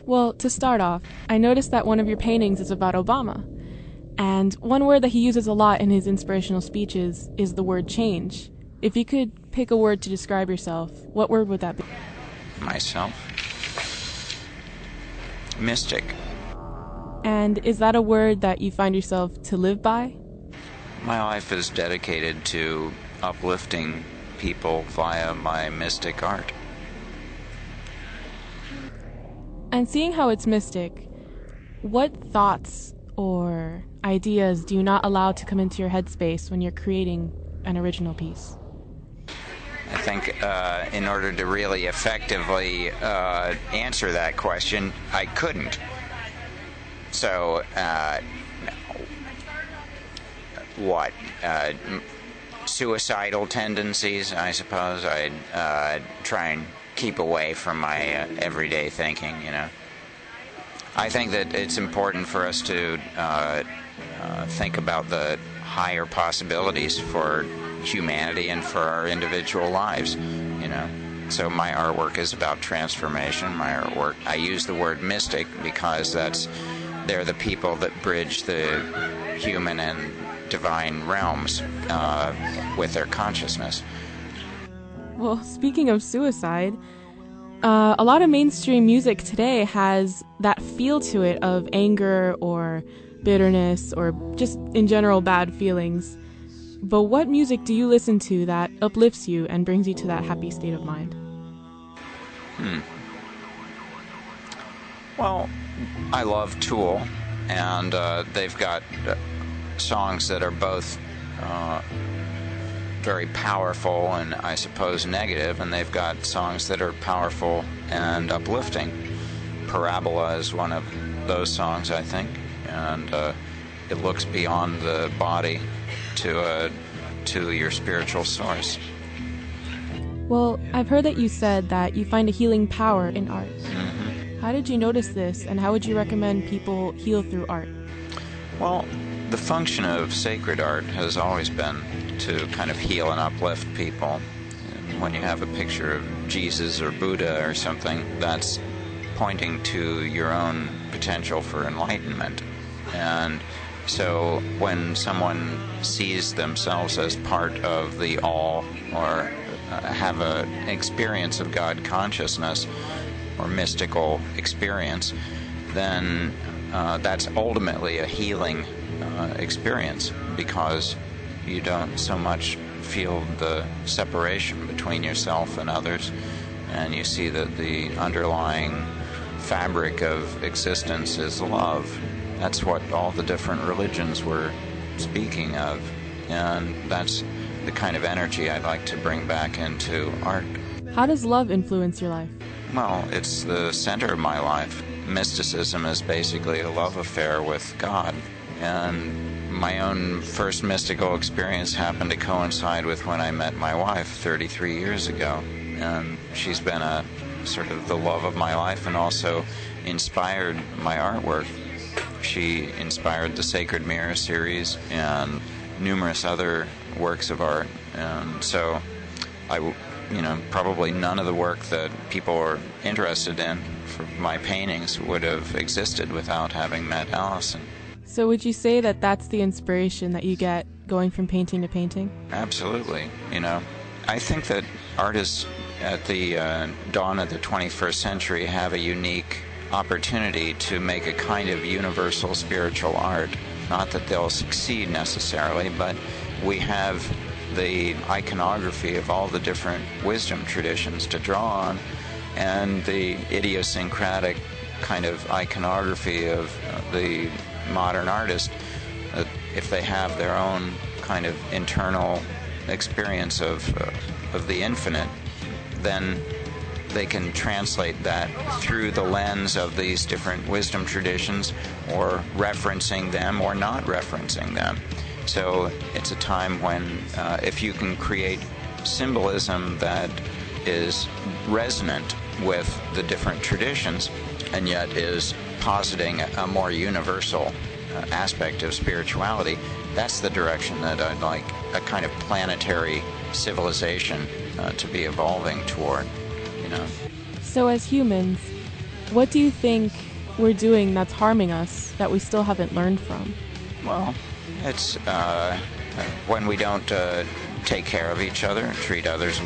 Well, to start off, I noticed that one of your paintings is about Obama. And one word that he uses a lot in his inspirational speeches is the word change. If you could pick a word to describe yourself, what word would that be? Myself? Mystic. And is that a word that you find yourself to live by? My life is dedicated to uplifting people via my mystic art. And seeing how it's mystic, what thoughts or ideas do you not allow to come into your headspace when you're creating an original piece? I think in order to really effectively answer that question, I couldn't. So, what? Suicidal tendencies, I suppose. I'd try and keep away from my everyday thinking, you know. I think that it's important for us to think about the higher possibilities for humanity and for our individual lives, you know. So my artwork is about transformation. My artwork, I use the word mystic because they're the people that bridge the human and divine realms with their consciousness. Well, speaking of suicide, a lot of mainstream music today has that feel to it of anger or bitterness or just in general bad feelings. But what music do you listen to that uplifts you and brings you to that happy state of mind? Well, I love Tool, and they've got songs that are both very powerful and I suppose negative, and they've got songs that are powerful and uplifting. Parabola is one of those songs, I think, and it looks beyond the body to your spiritual source. Well, I've heard that you said that you find a healing power in art. Mm-hmm. How did you notice this, and how would you recommend people heal through art? Well, the function of sacred art has always been to kind of heal and uplift people. And when you have a picture of Jesus or Buddha or something, that's pointing to your own potential for enlightenment. And so when someone sees themselves as part of the all, or have an experience of God consciousness or mystical experience, then that's ultimately a healing experience, because you don't so much feel the separation between yourself and others, and you see that the underlying fabric of existence is love. That's what all the different religions were speaking of, and that's the kind of energy I'd like to bring back into art. How does love influence your life? Well, it's the center of my life. Mysticism is basically a love affair with God, and my own first mystical experience happened to coincide with when I met my wife 33 years ago, and she's been a sort of the love of my life and also inspired my artwork. She inspired the Sacred Mirror series and numerous other works of art, and so probably none of the work that people are interested in for my paintings would have existed without having met Allison. So would you say that that's the inspiration that you get going from painting to painting? Absolutely. I think that artists at the dawn of the 21st century have a unique opportunity to make a kind of universal spiritual art. Not that they'll succeed necessarily, but we have the iconography of all the different wisdom traditions to draw on, and the idiosyncratic kind of iconography of the modern artist. If they have their own kind of internal experience of the infinite, then they can translate that through the lens of these different wisdom traditions, or referencing them or not referencing them. So it's a time when if you can create symbolism that is resonant with the different traditions and yet is positing a more universal aspect of spirituality, that's the direction that I'd like a kind of planetary civilization to be evolving toward. So as humans, What do you think we're doing that's harming us that we still haven't learned from? Well, it's when we don't take care of each other, treat others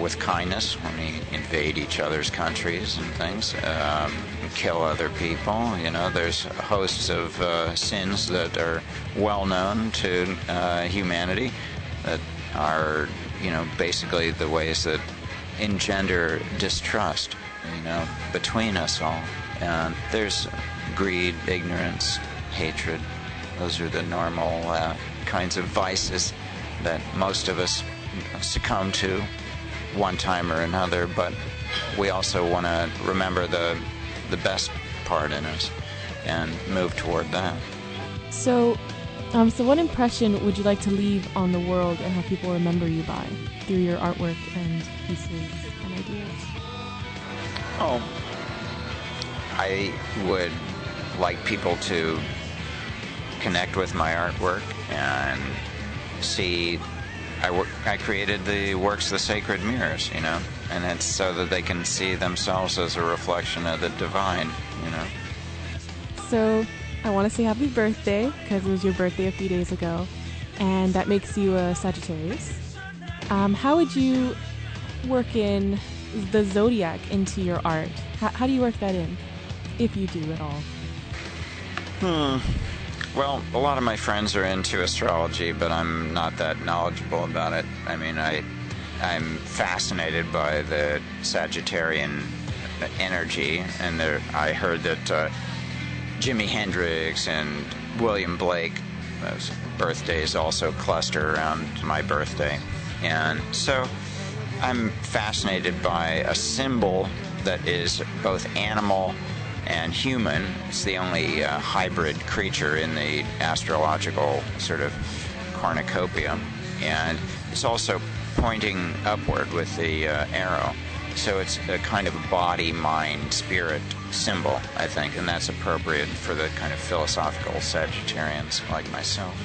with kindness, when we invade each other's countries and things, kill other people. You know, there's hosts of sins that are well known to humanity that are, you know, basically the ways that engender distrust, you know, between us all. And there's greed, ignorance, hatred. Those are the normal kinds of vices that most of us succumb to one time or another, but we also want to remember the best part in us and move toward that. So what impression would you like to leave on the world and have people remember you by through your artwork and pieces and ideas? Oh, I would like people to connect with my artwork and see I created the works, the sacred mirrors, you know, and it's so that they can see themselves as a reflection of the divine, you know. So I want to say happy birthday, because it was your birthday a few days ago, and that makes you a Sagittarius. How would you work in the zodiac into your art? How do you work that in, if you do at all? Well, a lot of my friends are into astrology, but I'm not that knowledgeable about it. I mean, I'm fascinated by the Sagittarian energy, and I heard that Jimi Hendrix and William Blake, those birthdays also cluster around my birthday. And so I'm fascinated by a symbol that is both animal and human. It's the only hybrid creature in the astrological sort of cornucopia, and it's also pointing upward with the arrow. So it's a kind of body, mind, spirit symbol, I think, and that's appropriate for the kind of philosophical Sagittarians like myself.